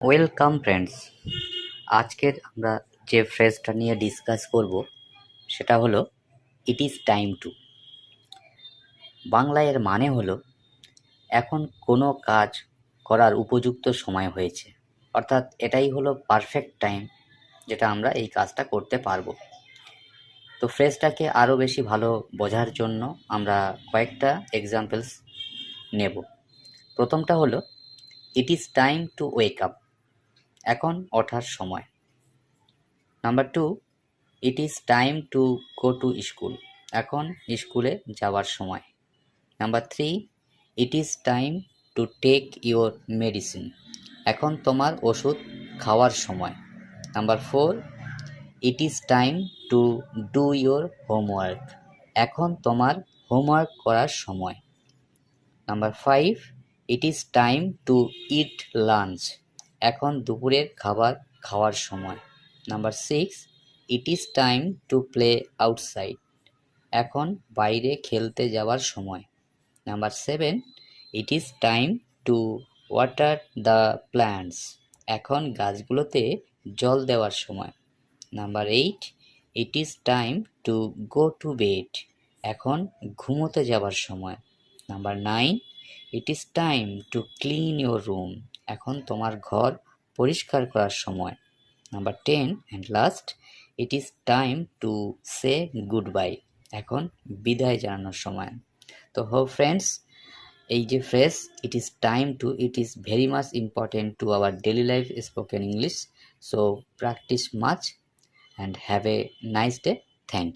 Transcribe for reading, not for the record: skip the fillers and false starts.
Welcome friends. আজকের আমরা যে ফ্রেজটা নিয়ে ডিসকাস করব সেটা হলো ইট ইজ টাইম টু। বাংলায় এর মানে হলো এখন কোনো কাজ করার উপযুক্ত সময় হয়েছে, অর্থাৎ এটাই হলো পারফেক্ট টাইম যেটা আমরা এই কাজটা করতে পারবো। তো ফ্রেজটাকে আরও বেশি ভালো বোঝার জন্য আমরা কয়েকটা এক্সাম্পলস নেব। প্রথমটা হলো it is time to wake up, এখন ওঠার সময়। Number 2, it is time to go to school, এখন স্কুলে যাওয়ার সময়। Number 3, it is time to take your medicine, এখন তোমার ওষুধ খাওয়ার সময়। Number 4, it is time to do your homework, এখন তোমার হোমওয়ার্ক করার সময়। Number 5, it is time to eat lunch, এখন দুপুরের খাবার খাওয়ার সময়। Number 6, it is time to play outside, এখন বাইরে খেলতে যাওয়ার সময়। Number 7, it is time two water the plants, এখন গাছগুলোতে জল দেওয়ার সময়। Number 8, it is time to go to bed, এখন ঘুমোতে যাওয়ার সময়। Number 9, it is time to clean your room, এখন তোমার ঘর পরিষ্কার করার সময়। Number 10 and last, it is time to say good bye, এখন বিদায় জানানোর সময়। তো ফ্রেন্ডস, এই যে phrase it is time to, it is very much important to our daily life spoken English. So practice much and have a nice day. Thank you.